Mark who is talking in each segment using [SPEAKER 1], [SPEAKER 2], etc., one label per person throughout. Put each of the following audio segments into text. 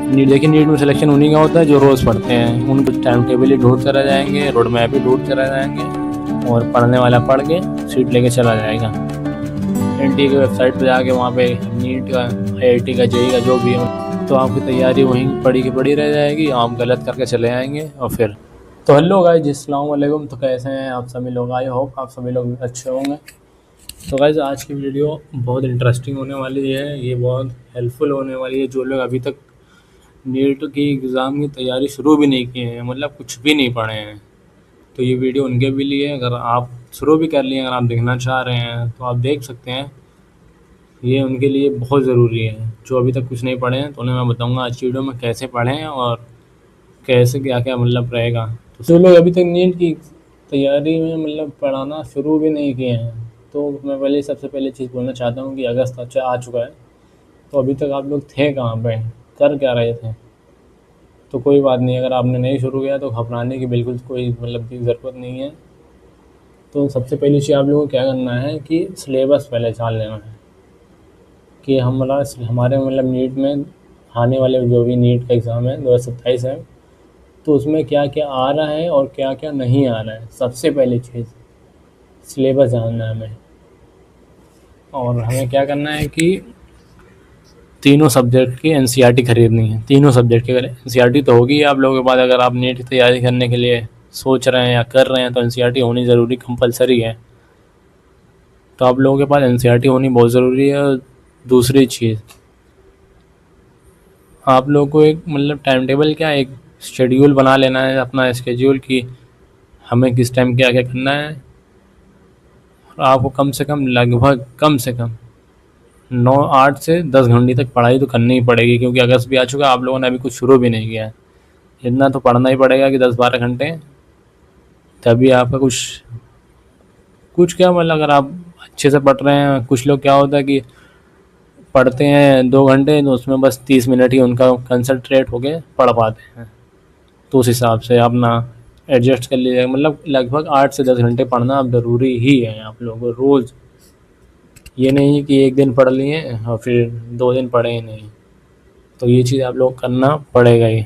[SPEAKER 1] NEET देखिए, NEET में selection उन्हीं का होता है जो रोज़ पढ़ते हैं। उनको टाइम टेबल ही ढूंढते रह जाएंगे, रोड मैप ही ढूंढते रह जाएंगे और पढ़ने वाला पढ़ के सीट लेके चला जाएगा। एनटीए की वेबसाइट पर जाके वहाँ पे नीट का, आईआईटी का, जेईई का जो भी है, तो आपकी तैयारी वहीं पड़ी की पड़ी रह जाएगी, आप गलत करके चले आएंगे। और फिर तो हेलो गाइस, अस्सलाम वालेकुम। तो कैसे हैं आप सभी लोग? आई होप आप सभी लोग अच्छे होंगे। तो गाइस, आज की वीडियो बहुत इंटरेस्टिंग होने वाली है, ये बहुत हेल्पफुल होने वाली है। जो लोग अभी तक नीट की एग्ज़ाम की तैयारी शुरू भी नहीं किए हैं, मतलब कुछ भी नहीं पढ़े हैं, तो ये वीडियो उनके भी लिए। अगर आप शुरू भी कर लिए, अगर आप देखना चाह रहे हैं तो आप देख सकते हैं, ये उनके लिए बहुत ज़रूरी है। जो अभी तक कुछ नहीं पढ़े हैं तो उन्हें मैं बताऊंगा आज की वीडियो में कैसे पढ़ें और कैसे क्या क्या मतलब रहेगा। तो जो लोग अभी तक नीट की तैयारी में मतलब पढ़ाना शुरू भी नहीं किए हैं, तो मैं पहले सबसे पहले चीज़ बोलना चाहता हूँ कि अगस्त अच्छा आ चुका है, तो अभी तक आप लोग थे कहाँ पे, कर क्या रहे थे? तो कोई बात नहीं, अगर आपने नहीं शुरू किया तो घबराने की बिल्कुल कोई मतलब की ज़रूरत नहीं है। तो सबसे पहली चीज़ आप लोगों को क्या करना है कि सिलेबस पहले जान लेना है कि हमारे मतलब नीट में आने वाले जो भी नीट का एग्ज़ाम है 2027 है, तो उसमें क्या क्या आ रहा है और क्या क्या नहीं आ रहा है। सबसे पहली चीज़ सिलेबस जानना है हमें। और हमें क्या करना है कि तीनों सब्जेक्ट की एनसीईआरटी खरीदनी है। तीनों सब्जेक्ट की, अगर एनसीईआरटी तो होगी आप लोगों के पास, अगर आप नीट की तैयारी करने के लिए सोच रहे हैं या कर रहे हैं तो एनसीईआरटी होनी ज़रूरी, कंपलसरी है। तो आप लोगों के पास एनसीईआरटी होनी बहुत ज़रूरी है। और दूसरी चीज़, आप लोगों को एक मतलब टाइम टेबल, क्या एक शेड्यूल बना लेना है, अपना स्केड्यूल कि हमें किस टाइम क्या क्या करना है। और आपको कम से कम, लगभग कम से कम 8 से 10 घंटे तक पढ़ाई तो करनी ही पड़ेगी, क्योंकि अगस्त भी आ चुका है, आप लोगों ने अभी कुछ शुरू भी नहीं किया है। इतना तो पढ़ना ही पड़ेगा कि 10-12 घंटे, तभी आपका कुछ कुछ क्या मतलब, अगर आप अच्छे से पढ़ रहे हैं। कुछ लोग क्या होता है कि पढ़ते हैं 2 घंटे, तो उसमें बस 30 मिनट ही उनका कंसंट्रेट होके पढ़ पाते हैं। तो उस हिसाब से अपना एडजस्ट कर लीजिएगा। मतलब लगभग 8 से 10 घंटे पढ़ना अब ज़रूरी ही है आप लोगों को रोज़। ये नहीं कि एक दिन पढ़ लिए और फिर 2 दिन पढ़े ही नहीं। तो ये चीज़ आप लोग करना पड़ेगा ही।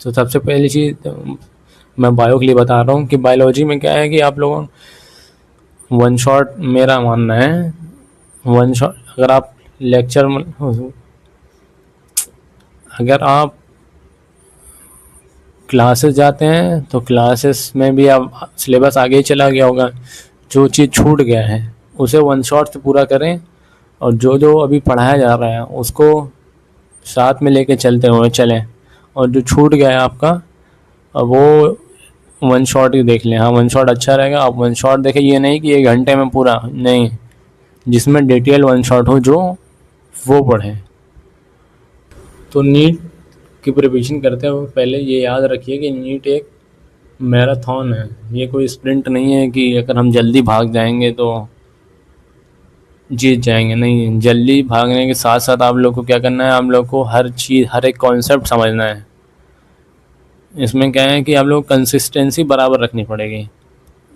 [SPEAKER 1] तो सबसे पहली चीज़ तो मैं बायो के लिए बता रहा हूँ कि बायोलॉजी में क्या है कि आप लोगों वन शॉट, मेरा मानना है वन शॉट, अगर आप लेक्चर में, अगर आप क्लासेस जाते हैं तो क्लासेस में भी अब सिलेबस आगे ही चला गया होगा। जो चीज़ छूट गया है उसे वन शॉट से पूरा करें, और जो जो अभी पढ़ाया जा रहा है उसको साथ में लेके चलते हुए चलें। और जो छूट गया है आपका, वो वन शॉट ही देख लें। हाँ, वन शॉट अच्छा रहेगा। आप वन शॉट देखें, ये नहीं कि 1 घंटे में पूरा नहीं, जिसमें डिटेल वन शॉट हो जो वो पढ़ें। तो नीट की प्रिपरेशन करते हुए पहले ये याद रखिए कि नीट एक मैराथन है, ये कोई स्प्रिंट नहीं है कि अगर हम जल्दी भाग जाएंगे तो जीत जाएंगे। नहीं, जल्दी भागने के साथ साथ आप लोग को क्या करना है, आप लोग को हर चीज़, हर एक कॉन्सेप्ट समझना है। इसमें क्या है कि आप लोग कंसिस्टेंसी बराबर रखनी पड़ेगी।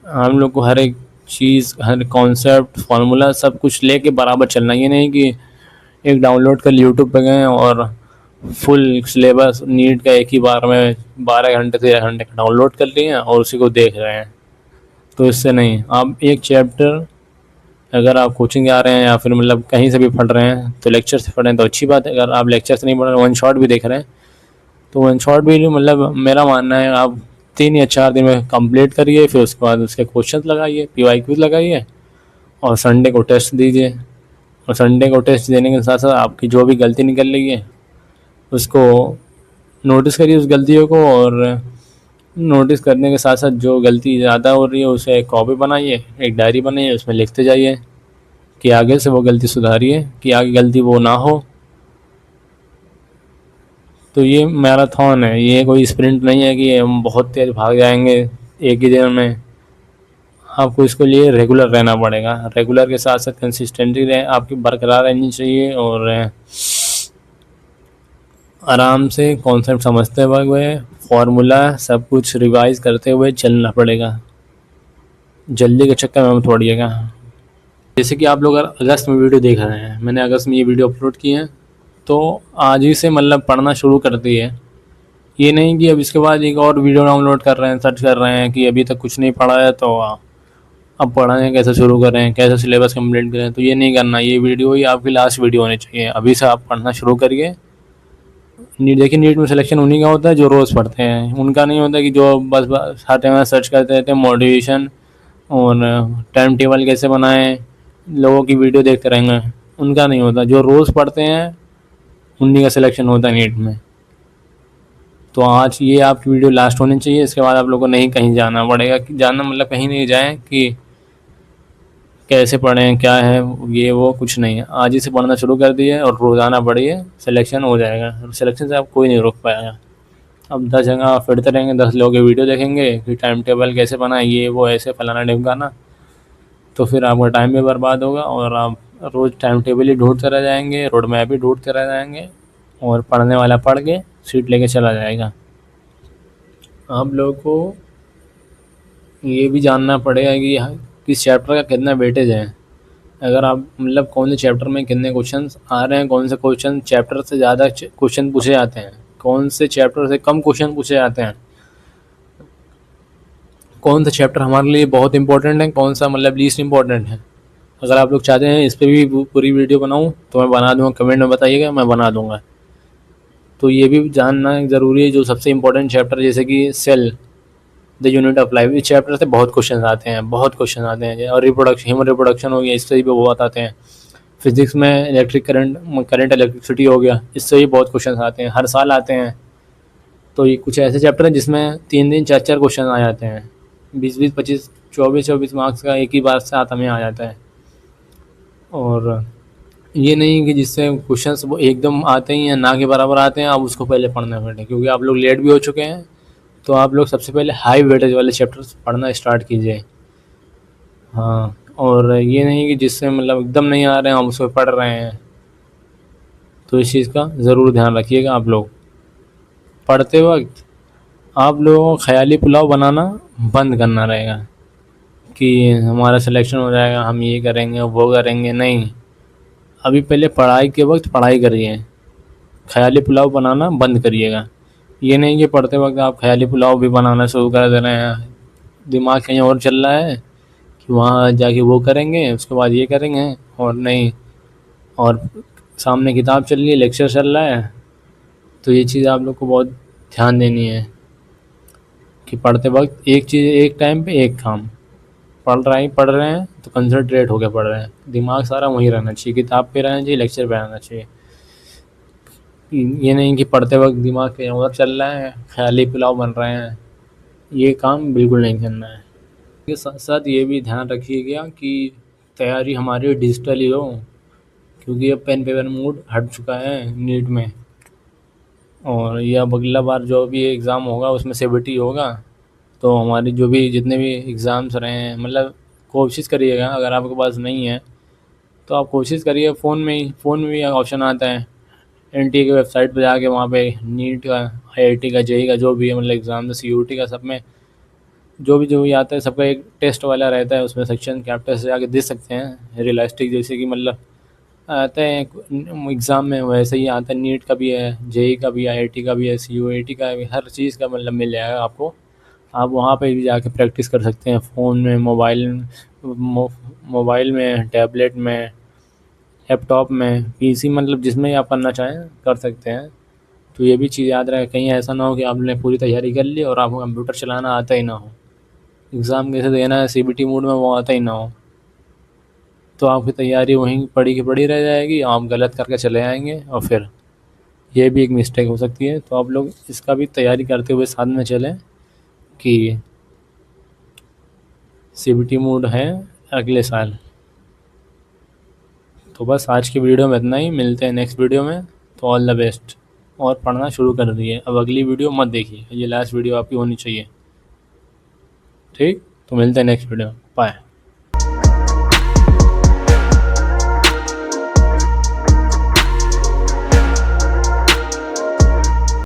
[SPEAKER 1] हम लोग को हर एक चीज़, हर कॉन्सेप्ट, फार्मूला सब कुछ लेके बराबर चलना। ये नहीं कि एक डाउनलोड कर यूट्यूब पे गए और फुल सिलेबस नीट का एक ही बार में 12 घंटे 13 घंटे का डाउनलोड कर लिए हैं और उसी को देख रहे हैं। तो इससे नहीं, आप एक चैप्टर, अगर आप कोचिंग जा रहे हैं या फिर मतलब कहीं से भी पढ़ रहे हैं तो लेक्चर से पढ़ें तो अच्छी बात है। अगर आप लेक्चर से नहीं पढ़ रहे, वन शॉट भी देख रहे हैं, तो वन शॉट भी मतलब मेरा मानना है आप 3 या 4 दिन में कंप्लीट करिए। फिर उसके बाद उसके क्वेश्चन लगाइए, पीवाई क्यूज लगाइए, और संडे को टेस्ट दीजिए। और संडे को टेस्ट देने के साथ साथ आपकी जो भी गलती निकल रही है उसको नोटिस करिए, उस गलतियों को। और नोटिस करने के साथ साथ जो गलती ज़्यादा हो रही है उसे एक कॉपी बनाइए, एक डायरी बनाइए, उसमें लिखते जाइए कि आगे से वो गलती सुधारिए, कि आगे गलती वो ना हो। तो ये मैराथन है, ये कोई स्प्रिंट नहीं है कि हम बहुत तेज़ भाग जाएंगे एक ही दिन में। आपको इसके लिए रेगुलर रहना पड़ेगा। रेगुलर के साथ साथ कंसिस्टेंसी रहे आपकी बरकरार रहनी चाहिए, और आराम से कॉन्सेप्ट समझते हुए फार्मूला सब कुछ रिवाइज करते हुए चलना पड़ेगा। जल्दी के चक्कर में मत पड़िएगा। जैसे कि आप लोग अगर अगस्त में वीडियो देख रहे हैं, मैंने अगस्त में ये वीडियो अपलोड की है, तो आज ही से मतलब पढ़ना शुरू कर दिए। ये नहीं कि अब इसके बाद एक और वीडियो डाउनलोड कर रहे हैं, सर्च कर रहे हैं कि अभी तक कुछ नहीं पढ़ा है तो अब पढ़ाने कैसे शुरू करें, कैसे सिलेबस कंप्लीट करें। तो ये नहीं करना, ये वीडियो ही आपकी लास्ट वीडियो होनी चाहिए। अभी से आप पढ़ना शुरू करिए। नीट देखिए, नीट में सिलेक्शन उन्हीं का होता है जो रोज़ पढ़ते हैं। उनका नहीं होता कि जो बस हर टाइम सर्च करते रहते हैं मोटिवेशन और टाइम टेबल कैसे बनाएं, लोगों की वीडियो देखते रहेंगे। उनका नहीं होता, जो रोज़ पढ़ते हैं उन्हीं का सिलेक्शन होता है नीट में। तो आज ये आपकी वीडियो लास्ट होनी चाहिए। इसके बाद आप लोगों को नहीं कहीं जाना पड़ेगा, कि जाना मतलब कहीं नहीं जाएं कि कैसे पढ़ें क्या है ये वो, कुछ नहीं है। आज ही से पढ़ना शुरू कर दिए और रोज़ाना पढ़िए, सिलेक्शन हो जाएगा। सिलेक्शन से आप कोई नहीं रोक पाएगा। अब 10 जगह फिरते रहेंगे, 10 लोगों की वीडियो देखेंगे कि टाइम टेबल कैसे बनाए, ये वो ऐसे फलाना ढिमकाना, तो फिर आपका टाइम भी बर्बाद होगा और आप रोज़ टाइम टेबल ही ढूंढते रह जाएंगे, रोड मैप ही ढूंढते रह जाएंगे और पढ़ने वाला पढ़ के सीट लेके चला जाएगा। आप लोगों को ये भी जानना पड़ेगा कि किस चैप्टर का कितना वेटेज है। अगर आप मतलब कौन से चैप्टर में कितने क्वेश्चन आ रहे हैं, कौन से क्वेश्चन चैप्टर से ज़्यादा क्वेश्चन पूछे जाते हैं, कौन से चैप्टर से कम क्वेश्चन पूछे जाते हैं, कौन सा चैप्टर हमारे लिए बहुत इंपॉर्टेंट है, कौन सा मतलब लीस्ट इंपॉर्टेंट है। अगर आप लोग चाहते हैं इस पर भी पूरी वीडियो बनाऊँ तो मैं बना दूँगा, कमेंट में बताइएगा, मैं बना दूँगा। तो ये भी जानना ज़रूरी है, जो सबसे इंपॉर्टेंट चैप्टर जैसे कि cell the unit of life, इस चैप्टर से बहुत क्वेश्चन आते हैं, बहुत क्वेश्चन आते हैं। और रिप्रोडक्शन, ह्यूमन रिप्रोडक्शन हो गया, इससे भी बहुत आते हैं। फिजिक्स में इलेक्ट्रिक करंट इलेक्ट्रिसिटी हो गया, इससे भी बहुत क्वेश्चन आते हैं, हर साल आते हैं। तो ये कुछ ऐसे चैप्टर हैं जिसमें 3 4 क्वेश्चन आ जाते हैं, 20 25 24 मार्क्स का एक ही बार से आता में आ जाता है। और ये नहीं कि जिससे क्वेश्चंस वो एकदम आते ही हैं, ना के बराबर आते हैं, आप उसको पहले पढ़ना बैठे, क्योंकि आप लोग लेट भी हो चुके हैं। तो आप लोग सबसे पहले हाई वेटेज वाले चैप्टर्स पढ़ना स्टार्ट कीजिए। हाँ, और ये नहीं कि जिससे मतलब एकदम नहीं आ रहे हैं, हम उसको पढ़ रहे हैं। तो इस चीज़ का ज़रूर ध्यान रखिएगा। आप लोग पढ़ते वक्त आप लोगों को ख़याली पुलाव बनाना बंद करना रहेगा कि हमारा सिलेक्शन हो जाएगा, हम ये करेंगे वो करेंगे। नहीं, अभी पहले पढ़ाई के वक्त पढ़ाई करिए, ख़याली पुलाव बनाना बंद करिएगा। ये नहीं कि पढ़ते वक्त आप ख़याली पुलाव भी बनाना शुरू कर दे रहे हैं, दिमाग कहीं और चल रहा है कि वहाँ जाके वो करेंगे, उसके बाद ये करेंगे, और नहीं, और सामने किताब चल रही है, लेक्चर चल रहा है। तो ये चीज़ आप लोग को बहुत ध्यान देनी है कि पढ़ते वक्त एक चीज़, एक टाइम पे एक काम। पढ़ रहे हैं तो कंसंट्रेट होकर पढ़ रहे हैं, दिमाग सारा वहीं रहना चाहिए, किताब पे रहना चाहिए, लेक्चर पे रहना चाहिए। ये नहीं कि पढ़ते वक्त दिमाग कहीं और चल रहा है, ख़याली पुलाव बन रहे हैं। ये काम बिल्कुल नहीं करना है। के साथ साथ ये भी ध्यान रखिएगा कि तैयारी हमारी डिजिटल ही हो, क्योंकि अब पेन पेपर मोड हट चुका है नीट में। और यह अब अगला बार जो भी एग्ज़ाम होगा उसमें सीबीटी होगा। तो हमारी जो भी जितने भी एग्ज़ाम्स रहे हैं, मतलब कोशिश करिएगा, अगर आपके पास नहीं है तो आप कोशिश करिए फ़ोन में भी ऑप्शन आता है। एनटीए की वेबसाइट पर जाके वहाँ पे नीट का, आईआईटी का, जेईई का जो भी है मतलब एग्ज़ाम, सीयूटी का, सब में जो भी आता है सबका एक टेस्ट वाला रहता है। उसमें सेक्शन के आप टेस्ट जाके दे सकते हैं, रियलिस्टिक जैसे कि मतलब आता है एग्ज़ाम में, वैसे ही आता है। नीट का भी है, जेईई का भी, आईआईटी का भी है, सीयूईटी का भी, हर चीज़ का मतलब मिल जाएगा आपको। आप वहाँ पे भी जाके प्रैक्टिस कर सकते हैं, फ़ोन में, मोबाइल में, टैबलेट में, लैपटॉप में, पीसी, मतलब जिसमें आप करना चाहें कर सकते हैं। तो ये भी चीज़ याद रहे, कहीं ऐसा ना हो कि आपने पूरी तैयारी कर ली और आपको कंप्यूटर चलाना आता ही ना हो, एग्ज़ाम कैसे देना है सीबीटी मोड में वो आता ही ना हो। तो आपकी तैयारी वहीं पड़ी की पड़ी रह जाएगी, आप गलत करके चले आएंगे और फिर ये भी एक मिस्टेक हो सकती है। तो आप लोग इसका भी तैयारी करते हुए साथ में चलें कि सीबीटी मोड है अगले साल। तो बस आज की वीडियो में इतना ही, मिलते हैं नेक्स्ट वीडियो में। तो ऑल द बेस्ट, और पढ़ना शुरू कर दिए, अब अगली वीडियो मत देखिए, ये लास्ट वीडियो आपकी होनी चाहिए। ठीक, तो मिलते हैं नेक्स्ट वीडियो, बाय।